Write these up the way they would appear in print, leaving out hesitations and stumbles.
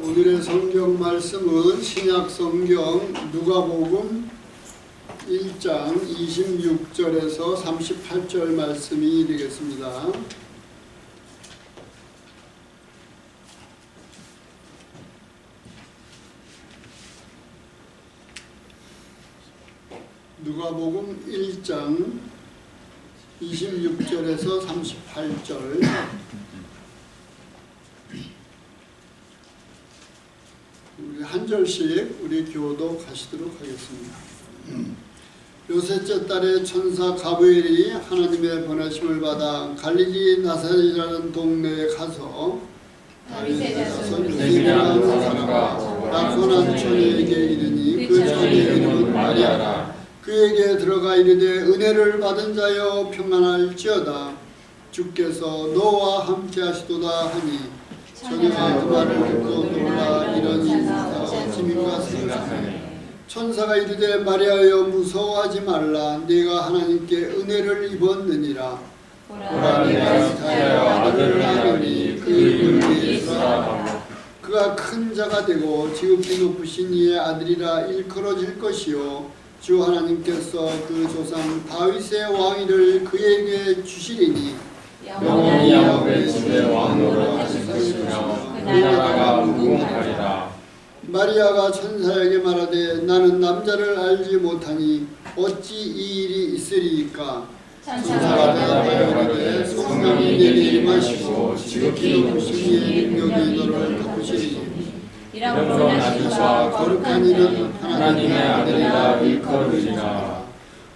오늘의 성경 말씀은 신약 성경 누가복음 1장 26절에서 38절 말씀이 되겠습니다. 누가복음 1장 26절에서 38절 우리 한 절씩 우리 교독하시도록 하겠습니다. 요새째 달에 천사 가브리엘이 하나님의 보내심을 받아 갈릴리 나사렛이라는 동네에 가서 다윗의 자손 요셉이라는 사람과 낙원한 처녀에게 이르니 그 처녀의 이름은 마리아라. 그에게 들어가 이르되 은혜를 받은 자여 평안할지어다. 주께서 너와 함께 하시도다 하니 처녀가 그 말을 듣고 놀라 이러니 짐인가 생각하니 천사가 이르되 마리아여 무서워하지 말라. 네가 하나님께 은혜를 입었느니라. 보라 네가 자여 아들을 낳으니 그 이름을 예수라 하고 그가 큰 자가 되고 지극히 높으신 이의 아들이라 일컬어질 것이요 주 하나님께서 그 조상 다윗의 왕위를 그에게 주시리니 영원히 야곱의 집에 왕으로 하실 것이며 그 나라가 무궁하리라. 마리아가 천사에게 말하되 나는 남자를 알지 못하니 어찌 이 일이 있으리이까. 천사가 대답하여 가로되 성령이 내게 임하시고 지극히 높으신 이의 능력이 너를 덮으시리니 이러므로 나주와 거룩한 이는 하나님의 아들이라 일컬으리라.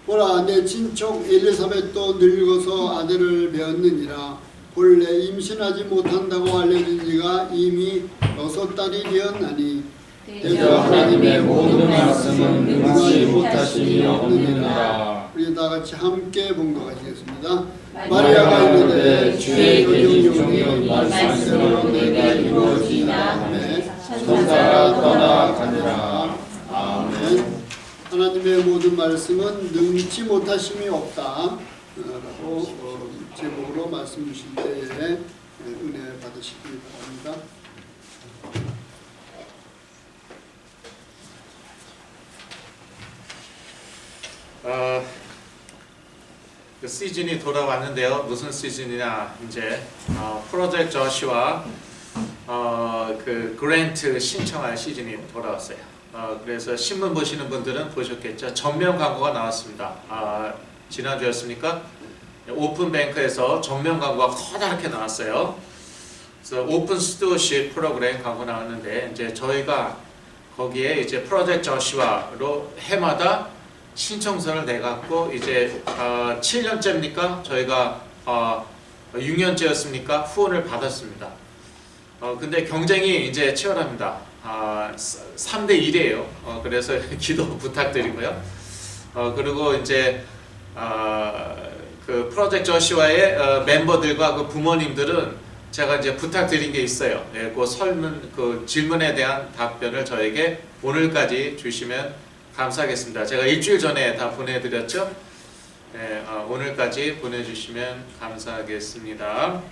보라 내 친척 엘리사벳도 늙어서 아들을 배었느니라. 본래 임신하지 못한다고 알려진 지가 이미 6달이 되었나니 대저 하나님의 모든 말씀은 능치 못하심이 없느니라. 우리 다 같이 함께 봉독하시겠습니다. 마리아가 이르되 주의 계집종이 말씀으로 내게 이루어지나 하매 천사가 떠나가니라. 아멘. 하나님의 모든 말씀은 능치 못하심이 없다 라고 제목으로 말씀 주실 때에 은혜 받으시기 바랍니다. 그 시즌이 돌아왔는데요. 무슨 시즌이냐? 이제 프로젝트 저시와 그 그랜트 신청할 시즌이 돌아왔어요. 그래서 신문 보시는 분들은 보셨겠죠. 전면 광고가 나왔습니다. 지난주였습니까? 오픈뱅크에서 전면 광고가 커다랗게 나왔어요. 그래서 오픈 스튜어십 프로그램 광고 나왔는데 이제 저희가 거기에 이제 프로젝트 저시와로 해마다 신청서를 내갖고 이제 7년째입니까? 저희가 6년째였습니까? 후원을 받았습니다. 근데 경쟁이 이제 치열합니다. 3대 1이에요. 그래서 기도 부탁드리고요. 그리고 이제 그 프로젝트 저시와의 멤버들과 그 부모님들은 제가 이제 부탁드린 게 있어요. 그 설문, 그 질문에 대한 답변을 저에게 오늘까지 주시면 감사하겠습니다. 제가 일주일 전에 다 보내드렸죠. 네, 오늘까지 보내주시면 감사하겠습니다.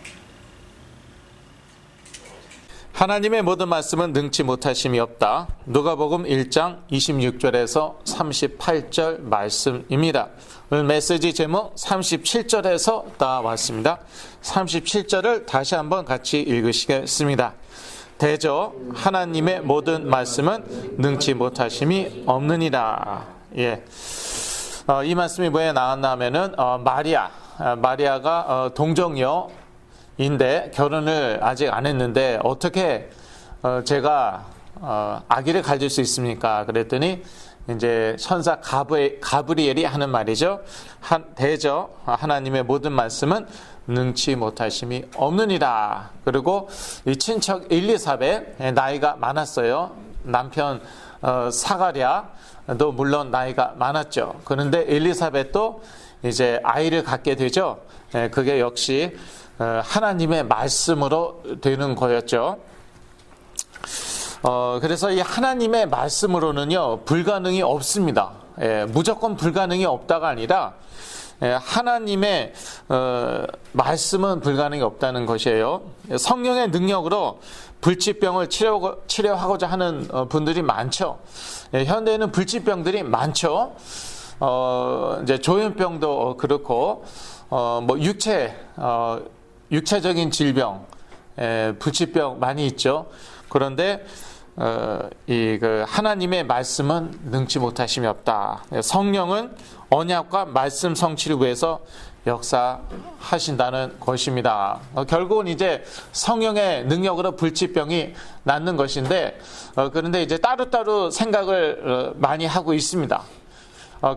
하나님의 모든 말씀은 능치 못하심이 없다. 누가복음 1장 26절에서 38절 말씀입니다. 오늘 메시지 제목 37절에서 나왔습니다. 37절을 다시 한번 같이 읽으시겠습니다. 대저 하나님의 모든 말씀은 능치 못하심이 없느니라. 예. 이 말씀이 왜 나왔나 하면은 마리아가 동정녀인데 결혼을 아직 안 했는데 어떻게 제가 아기를 가질 수 있습니까? 그랬더니 이제 천사 가브리엘이 하는 말이죠. 대저 하나님의 모든 말씀은 능치 못하심이 없느니라. 그리고 이 친척 엘리사벳 나이가 많았어요. 남편 사가랴도 물론 나이가 많았죠. 그런데 엘리사벳도 이제 아이를 갖게 되죠. 그게 역시 하나님의 말씀으로 되는 거였죠. 그래서 이 하나님의 말씀으로는요 불가능이 없습니다. 무조건 불가능이 없다가 아니라 하나님의 말씀은 불가능이 없다는 것이에요. 성령의 능력으로 불치병을 치료하고자 하는 분들이 많죠. 현대에는 불치병들이 많죠. 이제 조현병도 그렇고, 뭐 육체적인 질병, 불치병 많이 있죠. 그런데 그 하나님의 말씀은 능치 못하심이 없다. 성령은 언약과 말씀 성취를 위해서 역사하신다는 것입니다. 결국은 이제 성령의 능력으로 불치병이 낫는 것인데, 그런데 이제 따로따로 생각을 많이 하고 있습니다.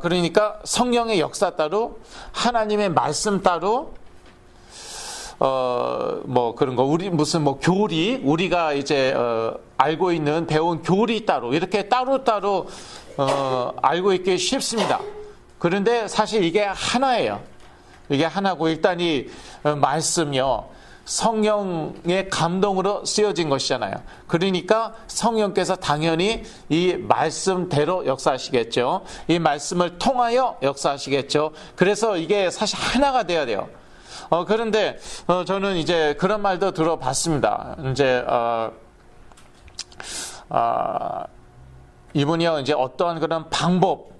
그러니까 성령의 역사 따로, 하나님의 말씀 따로, 뭐 그런 거, 무슨 교리, 우리가 이제 알고 있는 배운 교리 따로, 이렇게 따로따로 알고 있기 쉽습니다. 그런데 사실 이게 하나예요. 이게 하나고, 일단 이 말씀이요, 성령의 감동으로 쓰여진 것이잖아요. 그러니까 성령께서 당연히 이 말씀대로 역사하시겠죠. 이 말씀을 통하여 역사하시겠죠. 그래서 이게 사실 하나가 돼야 돼요. 그런데 저는 이제 그런 말도 들어봤습니다. 이제 이분이요, 이제 어떠한 그런 방법,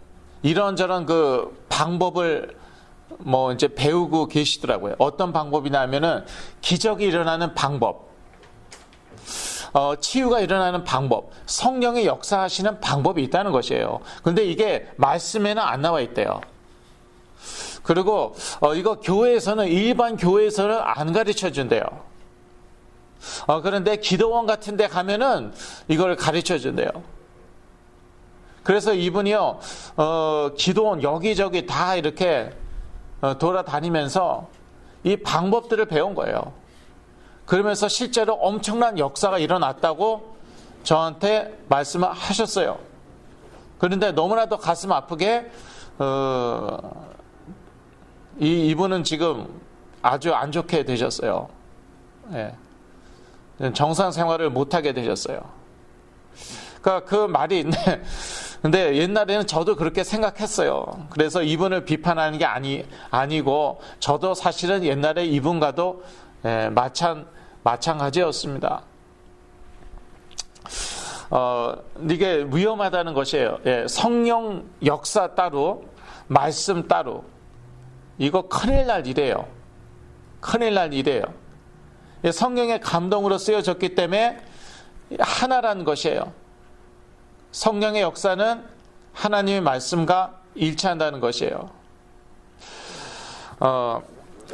이런저런 그 방법을 뭐 이제 배우고 계시더라고요. 어떤 방법이냐면은 기적이 일어나는 방법, 치유가 일어나는 방법, 성령의 역사하시는 방법이 있다는 것이에요. 근데 이게 말씀에는 안 나와 있대요. 그리고 이거 교회에서는, 일반 교회에서는 안 가르쳐 준대요. 그런데 기도원 같은 데 가면은 이걸 가르쳐 준대요. 그래서 이분이요, 기도원 여기저기 다 이렇게 돌아다니면서 이 방법들을 배운 거예요. 그러면서 실제로 엄청난 역사가 일어났다고 저한테 말씀을 하셨어요. 그런데 너무나도 가슴 아프게 이분은 지금 아주 안 좋게 되셨어요. 예. 정상 생활을 못하게 되셨어요. 그러니까 그 말이 있네. 근데 옛날에는 저도 그렇게 생각했어요. 그래서 이분을 비판하는 게 아니고, 저도 사실은 옛날에 이분과도 마찬가지였습니다. 이게 위험하다는 것이에요. 성령 역사 따로, 말씀 따로. 이거 큰일 날 일이에요. 큰일 날 일이에요. 성령의 감동으로 쓰여졌기 때문에 하나라는 것이에요. 성령의 역사는 하나님의 말씀과 일치한다는 것이에요.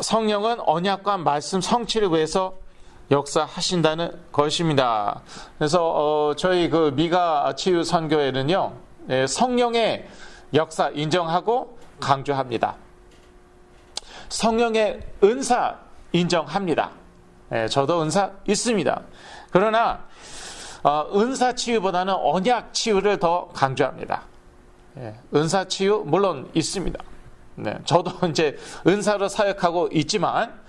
성령은 언약과 말씀 성취를 위해서 역사하신다는 것입니다. 그래서 저희 그 미가 치유 선교회는요, 성령의 역사 인정하고 강조합니다. 성령의 은사 인정합니다. 저도 은사 있습니다. 그러나 은사 치유보다는 언약 치유를 더 강조합니다. 은사 치유 물론 있습니다. 저도 이제 은사로 사역하고 있지만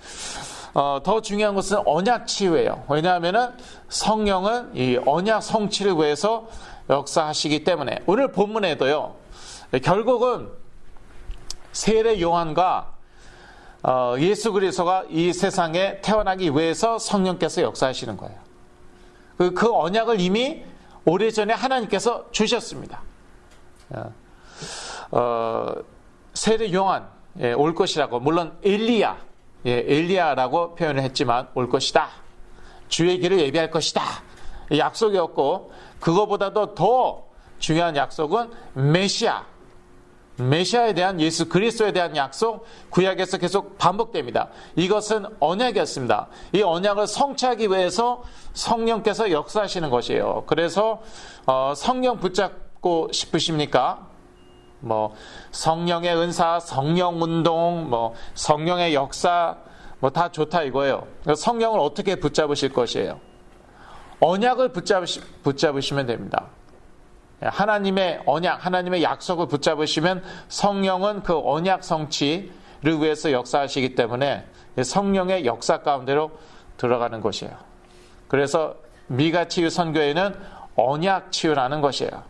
더 중요한 것은 언약 치유예요. 왜냐하면은 성령은 이 언약 성취를 위해서 역사하시기 때문에, 오늘 본문에도요, 결국은 세례 요한과 예수 그리스도가 이 세상에 태어나기 위해서 성령께서 역사하시는 거예요. 그 언약을 이미 오래전에 하나님께서 주셨습니다. 세례 요한 올 것이라고, 물론 엘리야라고 표현을 했지만 올 것이다. 주의 길을 예비할 것이다. 약속이었고, 그거보다도 더 중요한 약속은 메시아에 대한, 예수 그리스도에 대한 약속, 구약에서 계속 반복됩니다. 이것은 언약이었습니다. 이 언약을 성취하기 위해서 성령께서 역사하시는 것이에요. 그래서 성령 붙잡고 싶으십니까? 뭐 성령의 은사, 성령 운동, 뭐 성령의 역사, 뭐 다 좋다 이거예요. 성령을 어떻게 붙잡으실 것이에요? 언약을 붙잡으시면 됩니다. 하나님의 언약, 하나님의 약속을 붙잡으시면 성령은 그 언약 성취를 위해서 역사하시기 때문에 성령의 역사 가운데로 들어가는 것이에요. 그래서 미가치유 선교회는 언약 치유라는 것이에요.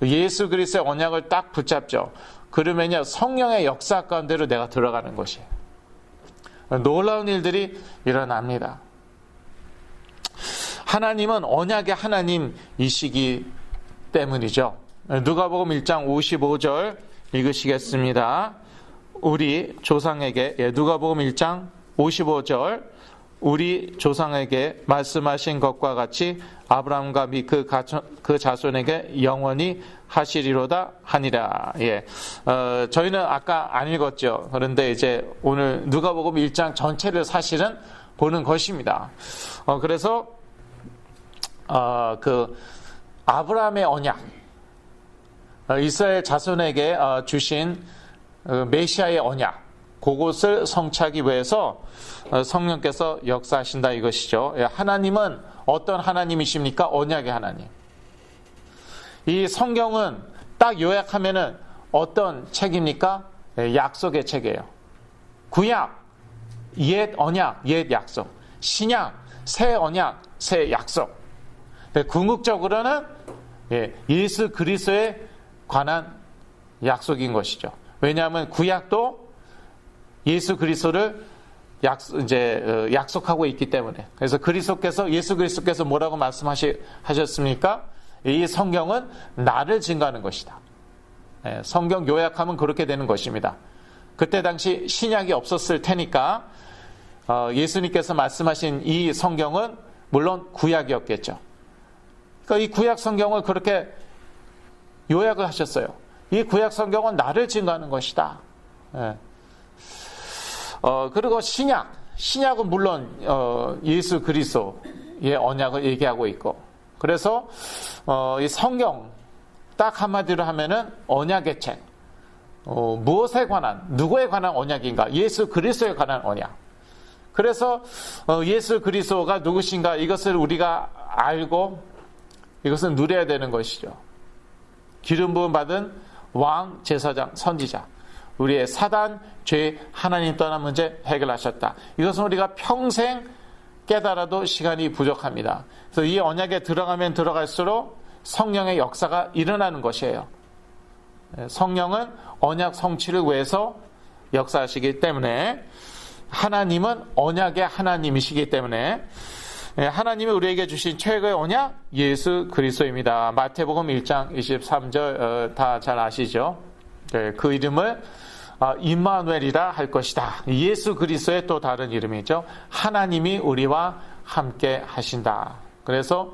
예수 그리스도의 언약을 딱 붙잡죠. 그러면요, 성령의 역사 가운데로 내가 들어가는 것이에요. 놀라운 일들이 일어납니다. 하나님은 언약의 하나님이시기 때문이죠. 누가복음 1장 55절 읽으시겠습니다. 우리 조상에게, 누가복음 1장 55절, 우리 조상에게 말씀하신 것과 같이 아브라함과 및 그 자손에게 영원히 하시리로다 하니라. 예. 저희는 아까 안 읽었죠. 그런데 이제 오늘 누가복음 1장 전체를 사실은 보는 것입니다. 그래서 그 아브라함의 언약, 이스라엘 자손에게 주신 메시아의 언약, 그것을 성취하기 위해서 성령께서 역사하신다 이것이죠. 하나님은 어떤 하나님이십니까? 언약의 하나님. 이 성경은 딱 요약하면은 어떤 책입니까? 약속의 책이에요. 구약, 옛 언약, 옛 약속. 신약, 새 언약, 새 약속. 궁극적으로는 예수 그리스도에 관한 약속인 것이죠. 왜냐하면 구약도 예수 그리스도를 약속하고 있기 때문에. 그래서 예수 그리스도께서 뭐라고 말씀하셨습니까? 이 성경은 나를 증거하는 것이다. 성경 요약하면 그렇게 되는 것입니다. 그때 당시 신약이 없었을 테니까 예수님께서 말씀하신 이 성경은 물론 구약이었겠죠. 그러니까 이 구약 성경을 그렇게 요약을 하셨어요. 이 구약 성경은 나를 증거하는 것이다. 그리고 신약은 물론 예수 그리스도의 언약을 얘기하고 있고, 그래서 이 성경 딱 한마디로 하면은 언약의 책. 무엇에 관한, 누구에 관한 언약인가? 예수 그리스도에 관한 언약. 그래서 예수 그리스도가 누구신가? 이것을 우리가 알고 이것은 누려야 되는 것이죠. 기름 부음 받은 왕, 제사장, 선지자. 우리의 사단, 죄, 하나님 떠난 문제 해결하셨다. 이것은 우리가 평생 깨달아도 시간이 부족합니다. 그래서 이 언약에 들어가면 들어갈수록 성령의 역사가 일어나는 것이에요. 성령은 언약 성취를 위해서 역사하시기 때문에, 하나님은 언약의 하나님이시기 때문에 하나님이 우리에게 주신 최고의 언약, 예수 그리스도입니다. 마태복음 1장 23절 다 잘 아시죠? 그 이름을 임마누엘이라 할 것이다. 예수 그리스도의 또 다른 이름이죠. 하나님이 우리와 함께 하신다. 그래서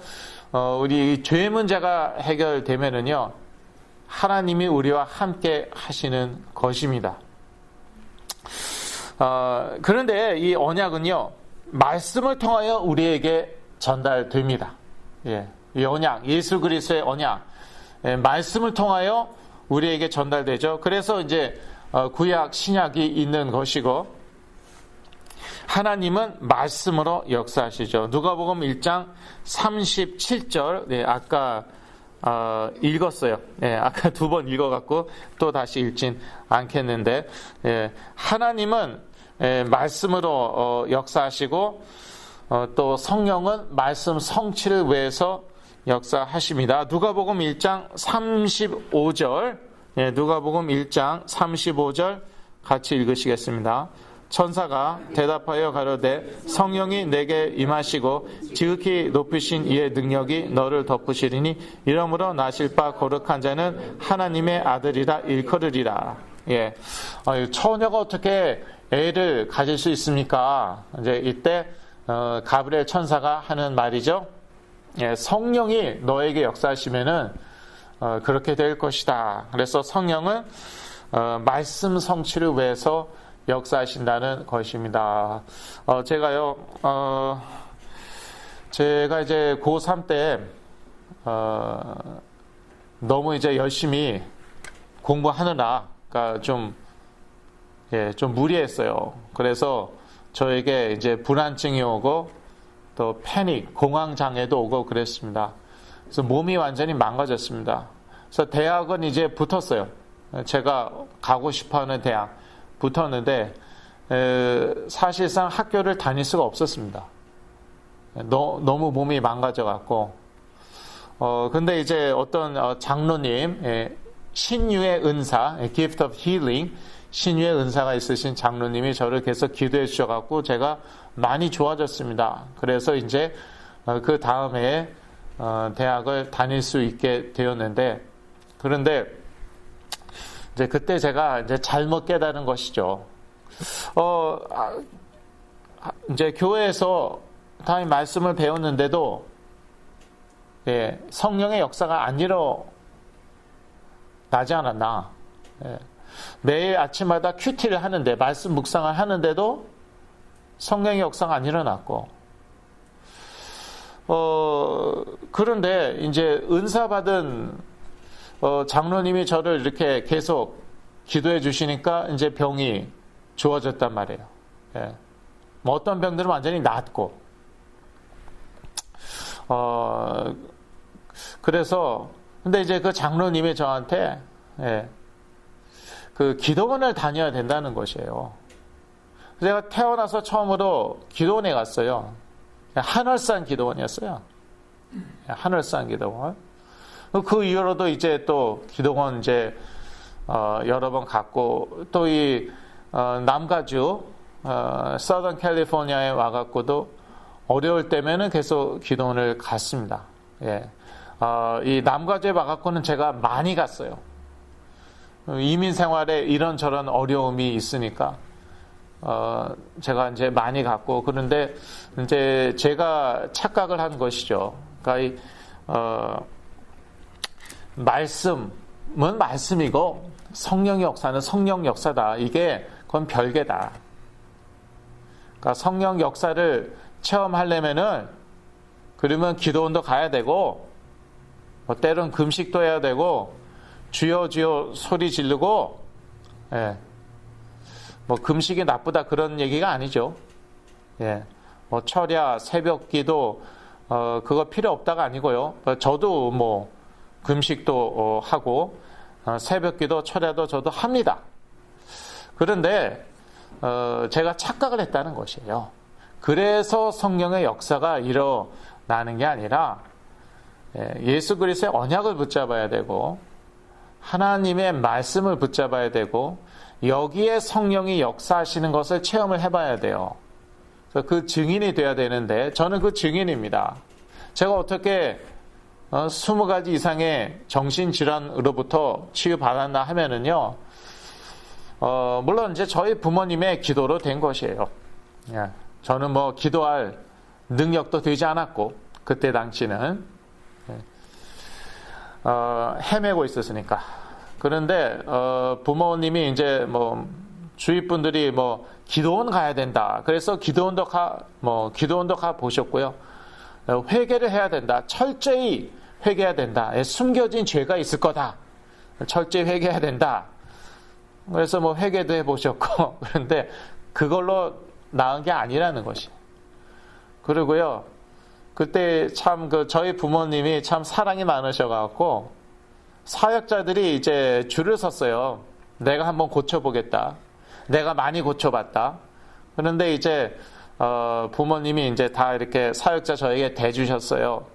우리 죄 문제가 해결되면은요, 하나님이 우리와 함께 하시는 것입니다. 그런데 이 언약은요, 말씀을 통하여 우리에게 전달됩니다. 이 언약, 예수 그리스도의 언약, 말씀을 통하여 우리에게 전달되죠. 그래서 이제 구약, 신약이 있는 것이고, 하나님은 말씀으로 역사하시죠. 누가복음 1장 37절, 아까 읽었어요. 아까 2번 읽어갖고 또 다시 읽진 않겠는데, 하나님은 말씀으로 역사하시고, 또 성령은 말씀 성취를 위해서 역사하십니다. 누가복음 1장 35절, 누가복음 1장 35절 같이 읽으시겠습니다. 천사가 대답하여 가로되 성령이 내게 임하시고 지극히 높으신 이의 능력이 너를 덮으시리니 이러므로 나실 바 거룩한 자는 하나님의 아들이라 일컬으리라. 처녀가 어떻게 애를 가질 수 있습니까? 이제 이때 가브리엘 천사가 하는 말이죠. 성령이 너에게 역사하시면은 그렇게 될 것이다. 그래서 성령은 말씀 성취를 위해서 역사하신다는 것입니다. 제가 이제 고3 때 너무 이제 열심히 공부하느라 좀 무리했어요. 그래서 저에게 이제 불안증이 오고 또 패닉, 공황장애도 오고 그랬습니다. 그래서 몸이 완전히 망가졌습니다. 그래서 대학은 이제 붙었어요. 제가 가고 싶어하는 대학 붙었는데 사실상 학교를 다닐 수가 없었습니다. 너무 몸이 망가져갖고 근데 이제 어떤 장로님, 신유의 은사, Gift of Healing, 신유의 은사가 있으신 장로님이 저를 계속 기도해 주셔갖고 제가 많이 좋아졌습니다. 그래서 이제 그 다음에 대학을 다닐 수 있게 되었는데, 그런데 이제 그때 제가 이제 잘못 깨달은 것이죠. 이제 교회에서 당연히 말씀을 배웠는데도, 예, 성령의 역사가 안 일어나지 않았나. 예, 매일 아침마다 큐티를 하는데, 말씀 묵상을 하는데도 성령의 역사가 안 일어났고, 그런데 이제 은사 받은 장로님이 저를 이렇게 계속 기도해 주시니까 이제 병이 좋아졌단 말이에요. 예. 뭐 어떤 병들은 완전히 낫고, 그래서 근데 이제 그 장로님이 저한테, 예, 그 기도원을 다녀야 된다는 것이에요. 제가 태어나서 처음으로 기도원에 갔어요. 한월산 기도원이었어요. 한월산 기도원. 그 이후로도 이제 또 기도원 이제 여러 번 갔고, 또 이 남가주 서던 캘리포니아에 와갖고도 어려울 때면은 계속 기도원을 갔습니다. 예. 이 남가주에 와갖고는 제가 많이 갔어요. 이민 생활에 이런저런 어려움이 있으니까 제가 이제 많이 갔고, 그런데 이제 제가 착각을 한 것이죠. 그러니까 말씀은 말씀이고 성령의 역사는 성령 역사다. 그건 별개다. 그러니까 성령 역사를 체험하려면은, 그러면 기도원도 가야 되고, 뭐 때론 금식도 해야 되고, 주여 주여 소리 지르고, 예. 뭐 금식이 나쁘다 그런 얘기가 아니죠. 예. 뭐 철야, 새벽기도 그거 필요 없다가 아니고요. 저도 뭐 금식도 하고 새벽기도, 철야도 저도 합니다. 그런데 제가 착각을 했다는 것이에요. 그래서 성령의 역사가 일어나는 게 아니라, 예수 그리스도의 언약을 붙잡아야 되고, 하나님의 말씀을 붙잡아야 되고, 여기에 성령이 역사하시는 것을 체험을 해봐야 돼요. 그래서 그 증인이 돼야 되는데, 저는 그 증인입니다. 제가 어떻게 20가지 이상의 정신질환으로부터 치유받았나 하면은요, 물론 이제 저희 부모님의 기도로 된 것이에요. 예. 저는 뭐 기도할 능력도 되지 않았고, 그때 당시는 헤매고 있었으니까. 그런데 부모님이 이제 뭐 주위 분들이 뭐 기도원 가야 된다. 그래서 기도원도 가 보셨고요. 회개를 해야 된다. 철저히 회개해야 된다. 숨겨진 죄가 있을 거다. 철저히 회개해야 된다. 그래서 뭐 회개도 해보셨고, 그런데 그걸로 나은 게 아니라는 것이. 그리고요, 그때 참 저희 부모님이 참 사랑이 많으셔갖고, 사역자들이 이제 줄을 섰어요. 내가 한번 고쳐보겠다. 내가 많이 고쳐봤다. 그런데 이제, 부모님이 이제 다 이렇게 사역자 저에게 대주셨어요.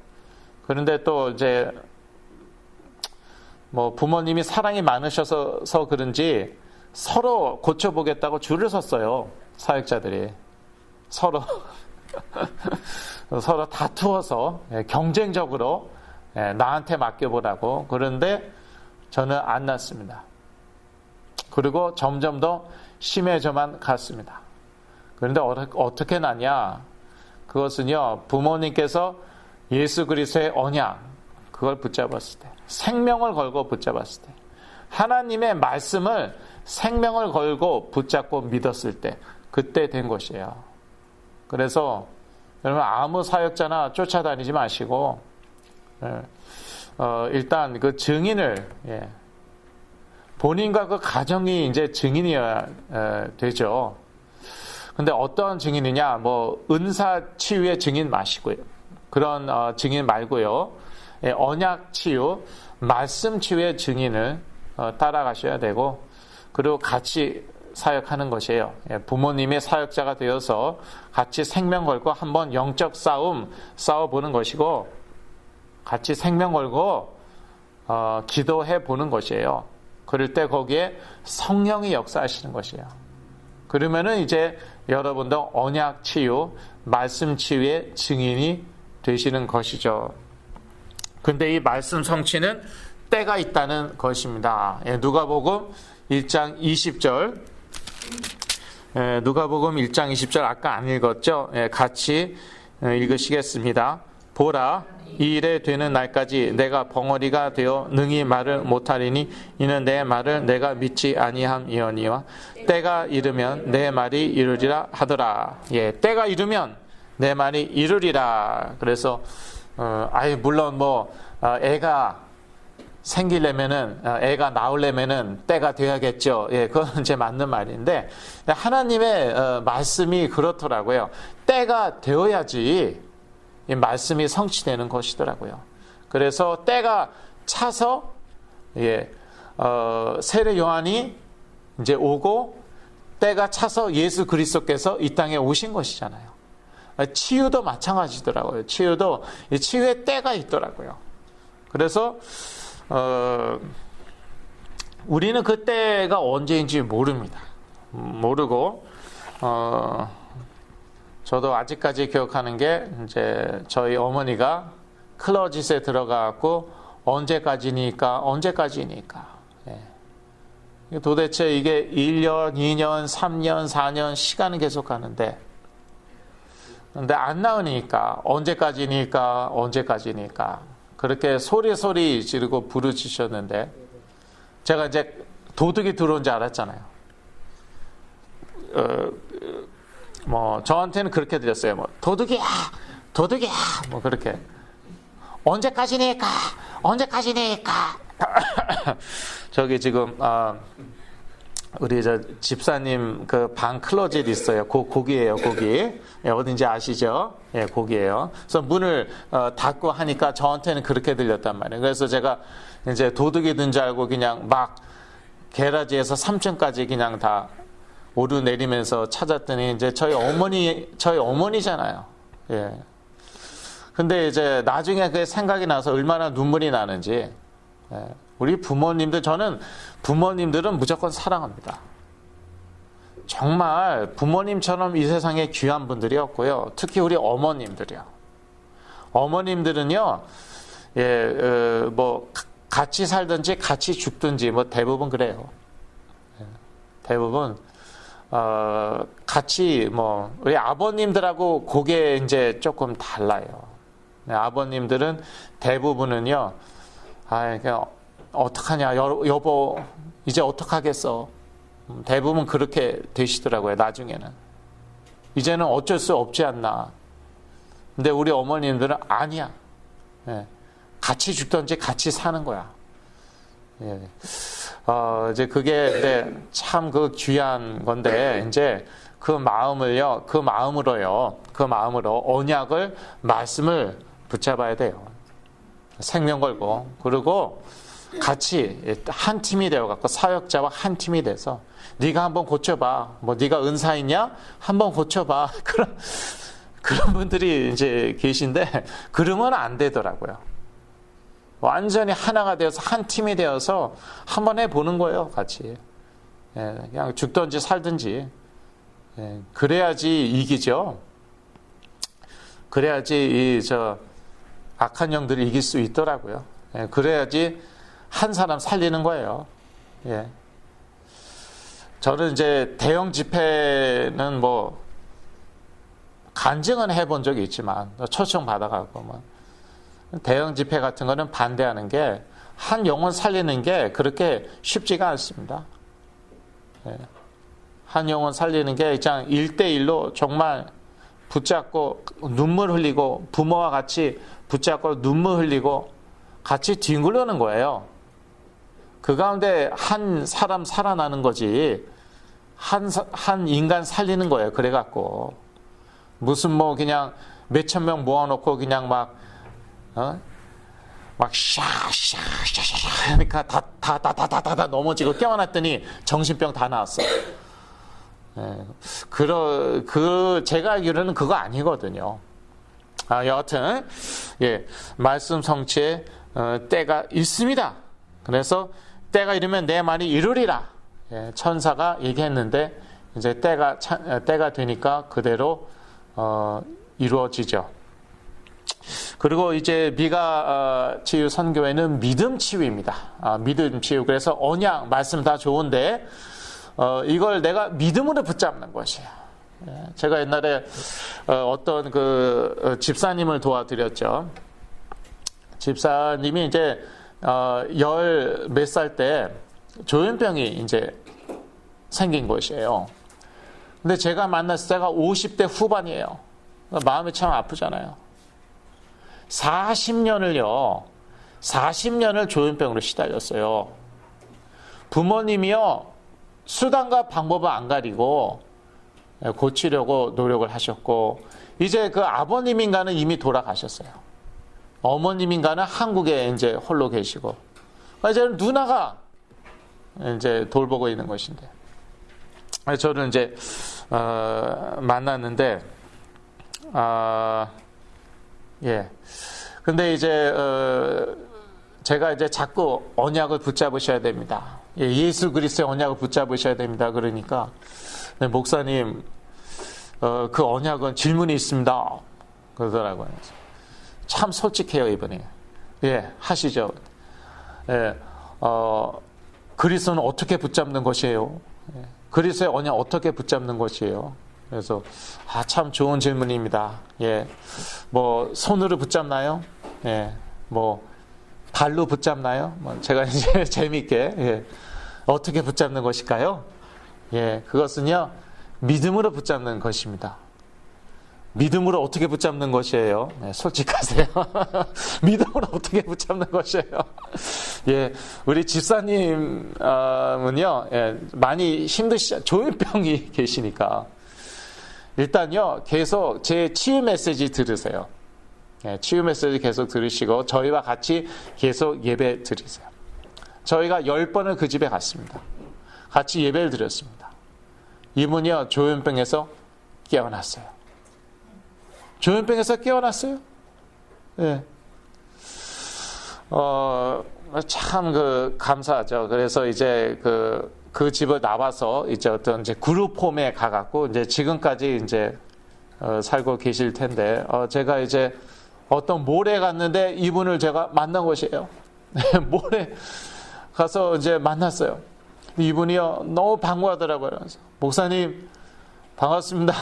그런데 또 이제, 뭐 부모님이 사랑이 많으셔서 그런지 서로 고쳐보겠다고 줄을 섰어요. 사역자들이. 서로 다투어서 경쟁적으로 나한테 맡겨보라고. 그런데 저는 안 났습니다. 그리고 점점 더 심해져만 갔습니다. 그런데 어떻게 나냐? 그것은요, 부모님께서 예수 그리스도의 언약, 그걸 붙잡았을 때, 생명을 걸고 붙잡았을 때, 하나님의 말씀을 생명을 걸고 붙잡고 믿었을 때, 그때 된 것이에요. 그래서 여러분, 아무 사역자나 쫓아다니지 마시고, 일단 그 증인을, 본인과 그 가정이 이제 증인이어야 되죠. 근데 어떤 증인이냐? 뭐 은사 치유의 증인 마시고요. 그런 증인 말고요. 언약 치유, 말씀 치유의 증인을 따라가셔야 되고, 그리고 같이 사역하는 것이에요. 부모님의 사역자가 되어서 같이 생명 걸고 한번 영적 싸움 싸워보는 것이고, 같이 생명 걸고 기도해 보는 것이에요. 그럴 때 거기에 성령이 역사하시는 것이에요. 그러면은 이제 여러분도 언약 치유, 말씀 치유의 증인이 되시는 것이죠. 근데 이 말씀 성취는 때가 있다는 것입니다. 누가복음 1장 20절, 누가복음 1장 20절 아까 안 읽었죠? 같이 읽으시겠습니다. 보라, 이 일에 되는 날까지 내가 벙어리가 되어 능히 말을 못하리니 이는 내 말을 내가 믿지 아니함이오니와 때가 이르면 내 말이 이루리라 하더라. 때가 이르면 내 말이 이루리라. 그래서 물론 애가 생기려면은, 애가 나오려면은 때가 돼야겠죠. 그건 이제 맞는 말인데, 하나님의 말씀이 그렇더라고요. 때가 되어야지 이 말씀이 성취되는 것이더라고요. 그래서 때가 차서, 세례 요한이 이제 오고, 때가 차서 예수 그리스도께서 이 땅에 오신 것이잖아요. 치유도 마찬가지더라고요. 치유도, 이 치유의 때가 있더라고요. 그래서, 우리는 그 때가 언제인지 모릅니다. 모르고, 저도 아직까지 기억하는 게, 이제 저희 어머니가 클로짓에 들어가고, 언제까지니까. 도대체 이게 1년, 2년, 3년, 4년 시간은 계속 가는데, 근데 안 나오니까, 언제까지니까. 그렇게 소리 지르고 부르짖으셨는데, 제가 이제 도둑이 들어온 줄 알았잖아요. 저한테는 그렇게 들렸어요. 도둑이야! 그렇게. 언제까지니까! 저기 지금, 우리 집사님 그 방 클로젯 있어요. 고기예요, 고기. 어딘지 아시죠? 고기예요. 그래서 문을 닫고 하니까 저한테는 그렇게 들렸단 말이에요. 그래서 제가 이제 도둑이 든 줄 알고 그냥 막 게라지에서 3층까지 그냥 다 오르내리면서 찾았더니 이제 저희 어머니잖아요. 근데 이제 나중에 그 생각이 나서 얼마나 눈물이 나는지. 우리 부모님들, 저는 부모님들은 무조건 사랑합니다. 정말 부모님처럼 이 세상에 귀한 분들이 없고요. 특히 우리 어머님들이요. 어머님들은요, 같이 살든지 같이 죽든지 대부분 그래요. 대부분, 같이 우리 아버님들하고 그게 이제 조금 달라요. 아버님들은 대부분은요, 그냥 어떡하냐, 여보, 이제 어떡하겠어. 대부분 그렇게 되시더라고요, 나중에는. 이제는 어쩔 수 없지 않나. 근데 우리 어머님들은 아니야. 같이 죽든지 같이 사는 거야. 이제 그게 참 그 귀한 건데, 이제 그 마음으로 언약을, 말씀을 붙잡아야 돼요. 생명 걸고. 그리고 같이 한 팀이 되어갖고 사역자와 한 팀이 돼서 네가 한번 고쳐봐. 네가 은사 있냐? 한번 고쳐봐. 그런 분들이 이제 계신데 그러면 안 되더라고요. 완전히 하나가 되어서 한 팀이 되어서 한번 해보는 거예요, 같이. 그냥 죽든지 살든지. 그래야지 이기죠. 그래야지 악한 영들을 이길 수 있더라고요. 그래야지 한 사람 살리는 거예요. 저는 이제 대형 집회는 간증은 해본 적이 있지만, 초청 받아가고, 대형 집회 같은 거는 반대하는 게, 한 영혼 살리는 게 그렇게 쉽지가 않습니다. 한 영혼 살리는 게 그냥 1대1로 정말 붙잡고 눈물 흘리고, 부모와 같이 붙잡고 눈물 흘리고 같이 뒹굴르는 거예요. 그 가운데 한 사람 살아나는 거지, 한 인간 살리는 거예요. 그래갖고 무슨 그냥 몇천 명 모아놓고 그냥 막 샤샤샤샤 하니까 다 넘어지고 깨어났더니 정신병 다 나왔어. 제가 알기로는 그거 아니거든요. 여하튼 말씀 성취에 때가 있습니다. 그래서 때가 이르면 내 말이 이루리라. 천사가 얘기했는데 이제 때가 되니까 그대로 이루어지죠. 그리고 이제 미가 치유 선교회는 믿음 치유입니다. 믿음 치유. 그래서 언약, 말씀 다 좋은데 이걸 내가 믿음으로 붙잡는 것이에요. 제가 옛날에 어떤 그 집사님을 도와드렸죠. 집사님이 이제 10 몇 살 때 조현병이 이제 생긴 것이에요. 근데 제가 만났을 때가 50대 후반이에요. 마음이 참 아프잖아요. 40년을 조현병으로 시달렸어요. 부모님이요, 수단과 방법을 안 가리고 고치려고 노력을 하셨고, 이제 그 아버님인가는 이미 돌아가셨어요. 어머님인가는 한국에 이제 홀로 계시고, 이제 누나가 이제 돌보고 있는 것인데, 저를 이제 만났는데, 예. 근데 이제 제가 이제 자꾸 언약을 붙잡으셔야 됩니다. 예수 그리스도의 언약을 붙잡으셔야 됩니다. 그러니까 네, 목사님, 그 언약은 질문이 있습니다. 그러더라고요. 참 솔직해요, 이분이. 예, 하시죠. 예, 그리스도는 어떻게 붙잡는 것이에요? 예, 그리스도의 언약 어떻게 붙잡는 것이에요? 그래서 참 좋은 질문입니다. 예, 뭐 손으로 붙잡나요? 예, 뭐 발로 붙잡나요? 뭐 제가 이제 재미있게 어떻게 붙잡는 것일까요? 예, 그것은요 믿음으로 붙잡는 것입니다. 믿음으로 어떻게 붙잡는 것이에요? 네, 솔직하세요. 믿음으로 어떻게 붙잡는 것이에요? 예, 우리 집사님은요, 많이 힘드시죠. 조현병이 계시니까. 일단요, 계속 제 치유 메시지 들으세요. 치유 메시지 계속 들으시고, 저희와 같이 계속 예배 드리세요. 저희가 10번을 그 집에 갔습니다. 같이 예배를 드렸습니다. 이분이요, 조현병에서 깨어났어요. 조현병에서 깨어났어요. 예. 참 감사하죠. 그래서 이제 그 집을 나와서 이제 어떤 이제 그룹 홈에 가갖고 이제 지금까지 이제 살고 계실 텐데, 제가 이제 어떤 몰에 갔는데 이분을 제가 만난 것이에요. 몰에 가서 이제 만났어요. 이분이요, 너무 반가워하더라고요. 그래서 목사님, 반갑습니다.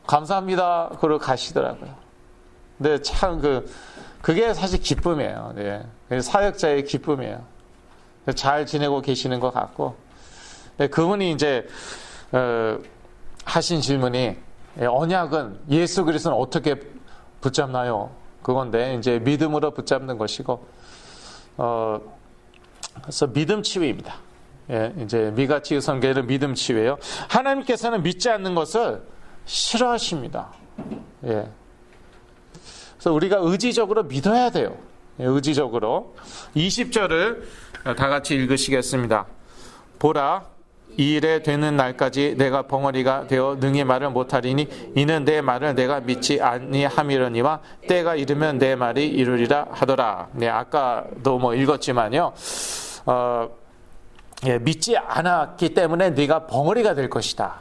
감사합니다. 그러고 가시더라고요. 근데 참 그게 사실 기쁨이에요. 네. 사역자의 기쁨이에요. 잘 지내고 계시는 것 같고, 네, 그분이 이제 하신 질문이 언약은 예수 그리스도는 어떻게 붙잡나요? 그건데 이제 믿음으로 붙잡는 것이고, 그래서 믿음 치유입니다. 예, 이제 미가 치유 선교회는 믿음 치유예요. 하나님께서는 믿지 않는 것을 싫어하십니다. 예. 그래서 우리가 의지적으로 믿어야 돼요. 예, 의지적으로. 20절을 다 같이 읽으시겠습니다. 보라, 이 일에 되는 날까지 내가 벙어리가 되어 능히 말을 못하리니 이는 내 말을 내가 믿지 아니함이러니와 때가 이르면 내 말이 이루리라 하더라. 네, 아까도 뭐 읽었지만요. 예, 믿지 않았기 때문에 네가 벙어리가 될 것이다.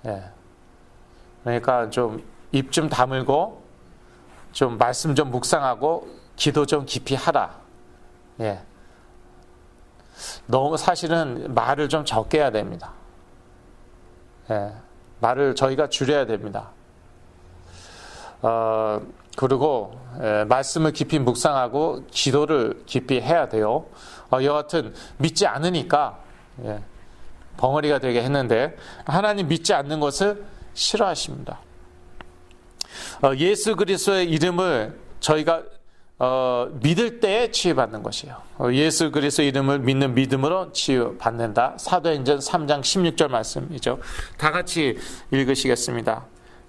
예. 그러니까 좀 입 좀 다물고 좀 말씀 좀 묵상하고 기도 좀 깊이 하라. 예. 너무 사실은 말을 좀 적게 해야 됩니다. 예. 말을 저희가 줄여야 됩니다. 그리고 말씀을 깊이 묵상하고 기도를 깊이 해야 돼요. 여하튼 믿지 않으니까 벙어리가 되게 했는데 하나님 믿지 않는 것을 싫어하십니다. 예수 그리스도의 이름을 저희가 믿을 때에 치유받는 것이에요. 예수 그리스도의 이름을 믿는 믿음으로 치유받는다. 사도행전 3장 16절 말씀이죠. 다 같이 읽으시겠습니다.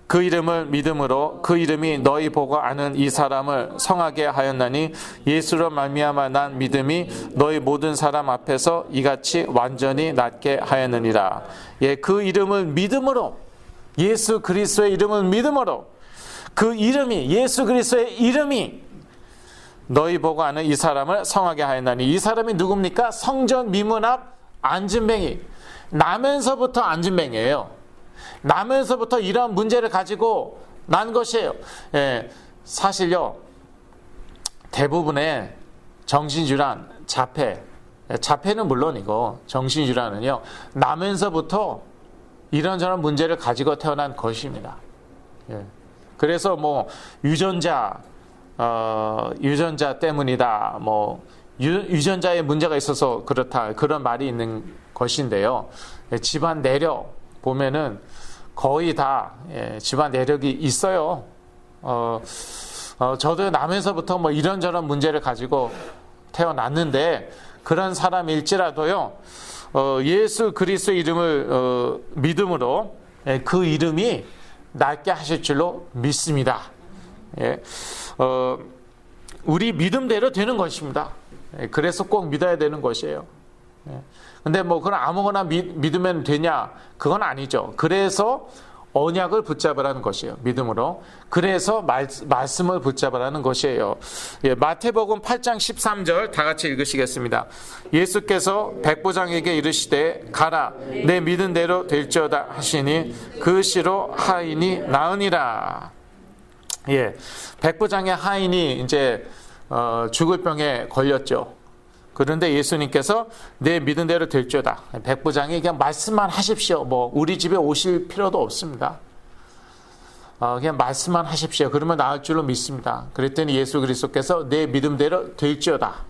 그 이름을 믿음으로 그 이름이 너희 보고 아는 이 사람을 성하게 하였나니 예수로 말미암아 난 믿음이 너희 모든 사람 앞에서 이같이 완전히 낫게 하였느니라. 예, 그 이름을 믿음으로, 예수 그리스도의 이름을 믿음으로, 그 이름이, 예수 그리스도의 이름이 너희 보고 아는 이 사람을 성하게 하였나니, 이 사람이 누굽니까? 성전 미문 앞 안진뱅이, 나면서부터 안진뱅이에요. 나면서부터 이런 문제를 가지고 난 것이에요. 예, 사실요, 대부분의 정신질환, 자폐는 물론이고 정신질환은요, 나면서부터 이런저런 문제를 가지고 태어난 것입니다. 예. 그래서 뭐 유전자 때문이다, 뭐 유전자에 문제가 있어서 그렇다, 그런 말이 있는 것인데요. 집안 내력 보면은 거의 다 집안 내력이 있어요. 저도 나면서부터 뭐 이런저런 문제를 가지고 태어났는데, 그런 사람일지라도요, 예수 그리스도의 이름을 믿음으로 그 이름이 낫게 하실 줄로 믿습니다. 예. 우리 믿음대로 되는 것입니다. 그래서 꼭 믿어야 되는 것이에요. 근데 뭐 그건 아무거나 믿으면 되냐? 그건 아니죠. 그래서 언약을 붙잡으라는 것이에요. 믿음으로. 그래서 말씀을 붙잡으라는 것이에요. 예, 마태복음 8장 13절 다 같이 읽으시겠습니다. 예수께서 백부장에게 이르시되 가라, 내 믿은 대로 될지어다 하시니 그 시로 하인이 나으니라. 예, 백부장의 하인이 이제 죽을 병에 걸렸죠. 그런데 예수님께서 내 믿은 대로 될지어다. 백부장이 그냥 말씀만 하십시오. 뭐 우리 집에 오실 필요도 없습니다. 그냥 말씀만 하십시오. 그러면 나을 줄로 믿습니다. 그랬더니 예수 그리스도께서 내 믿음대로 될지어다.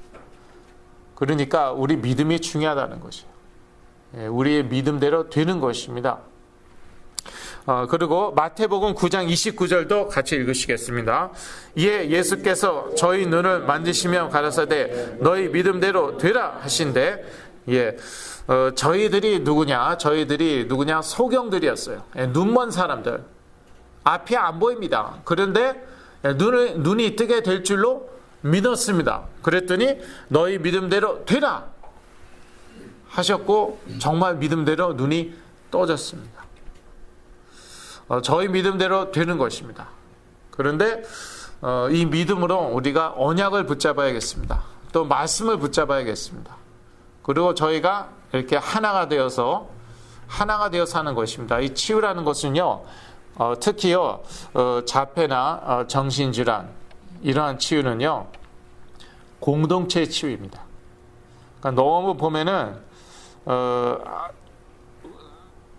그러니까 우리 믿음이 중요하다는 것이에요. 우리의 믿음대로 되는 것입니다. 그리고 마태복음 9장 29절도 같이 읽으시겠습니다. 이에 예수께서 저희 눈을 만지시며 가라사대 너희 믿음대로 되라 하신대. 예, 저희들이 누구냐? 소경들이었어요. 눈먼 사람들. 앞이 안 보입니다. 그런데 눈이 뜨게 될 줄로 믿었습니다. 그랬더니 너희 믿음대로 되라 하셨고, 정말 믿음대로 눈이 떠졌습니다. 저희 믿음대로 되는 것입니다. 그런데 이 믿음으로 우리가 언약을 붙잡아야겠습니다. 또 말씀을 붙잡아야겠습니다. 그리고 저희가 이렇게 하나가 되어서 하는 것입니다. 이 치유라는 것은요, 특히요, 자폐나 정신질환, 이러한 치유는요, 공동체 치유입니다. 그러니까 너무 보면은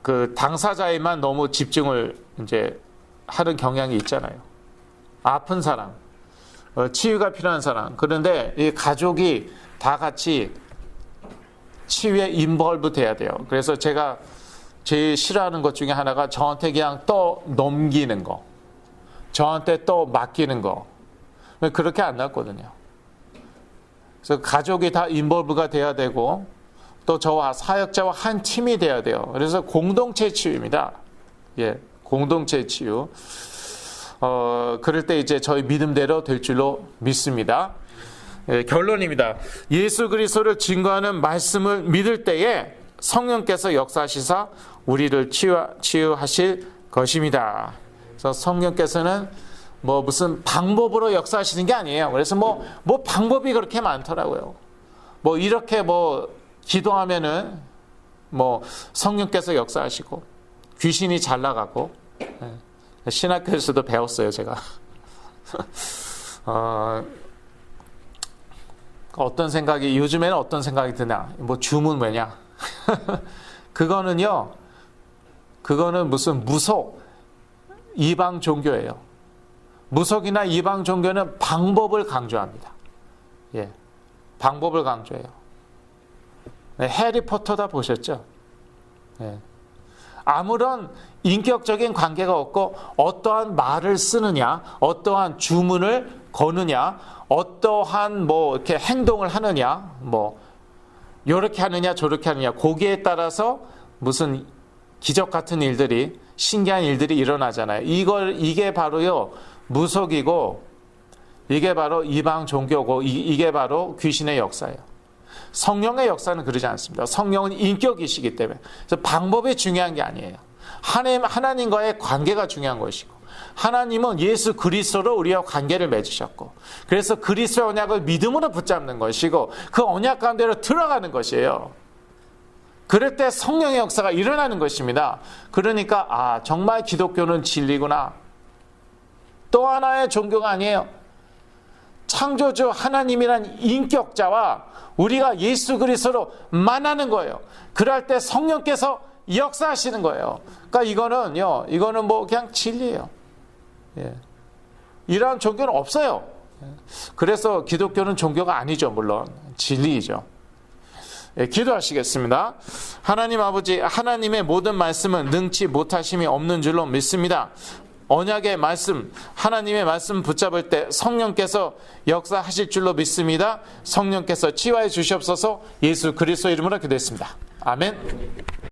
그 당사자에만 너무 집중을 이제 하는 경향이 있잖아요. 아픈 사람, 치유가 필요한 사람. 그런데 이 가족이 다 같이 치유에 인벌브 돼야 돼요. 그래서 제가 제일 싫어하는 것 중에 하나가 저한테 그냥 또 넘기는 거, 저한테 또 맡기는 거. 그렇게 안 낫거든요. 그래서 가족이 다 인벌브가 돼야 되고, 또 저와 사역자와 한 팀이 돼야 돼요. 그래서 공동체 치유입니다. 예, 공동체 치유. 그럴 때 이제 저희 믿음대로 될 줄로 믿습니다. 예, 결론입니다. 예수 그리스도를 증거하는 말씀을 믿을 때에 성령께서 역사하시사 우리를 치유하실 것입니다. 그래서 성령께서는 뭐 무슨 방법으로 역사하시는 게 아니에요. 그래서 뭐 방법이 그렇게 많더라고요. 뭐 이렇게 뭐 기도하면은 뭐 성령께서 역사하시고 귀신이 잘 나가고, 신학교에서도 배웠어요, 제가. 요즘에는 어떤 생각이 드냐? 뭐 주문 왜냐? 그거는 무슨 무속 이방 종교예요. 무속이나 이방 종교는 방법을 강조합니다. 예, 방법을 강조해요. 해리포터 다 보셨죠? 예. 아무런 인격적인 관계가 없고, 어떠한 말을 쓰느냐, 어떠한 주문을 거느냐, 어떠한 뭐 이렇게 행동을 하느냐, 뭐 이렇게 하느냐 저렇게 하느냐, 거기에 따라서 무슨 기적 같은 일들이, 신기한 일들이 일어나잖아요. 이게 바로요 무속이고, 이게 바로 이방 종교고, 이게 바로 귀신의 역사예요. 성령의 역사는 그러지 않습니다. 성령은 인격이시기 때문에. 그래서 방법이 중요한 게 아니에요. 하나님과의 관계가 중요한 것이고, 하나님은 예수 그리스도로 우리와 관계를 맺으셨고, 그래서 그리스도의 언약을 믿음으로 붙잡는 것이고, 그 언약 가운데로 들어가는 것이에요. 그럴 때 성령의 역사가 일어나는 것입니다. 그러니까 정말 기독교는 진리구나. 또 하나의 종교가 아니에요. 창조주 하나님이란 인격자와 우리가 예수 그리스도로 만나는 거예요. 그럴 때 성령께서 역사하시는 거예요. 그러니까 이거는 뭐 그냥 진리예요. 예. 이러한 종교는 없어요. 그래서 기독교는 종교가 아니죠. 물론 진리이죠. 예, 기도하시겠습니다. 하나님 아버지, 하나님의 모든 말씀은 능치 못하심이 없는 줄로 믿습니다. 언약의 말씀, 하나님의 말씀 붙잡을 때 성령께서 역사하실 줄로 믿습니다. 성령께서 치유해 주시옵소서. 예수 그리스도 이름으로 기도했습니다. 아멘.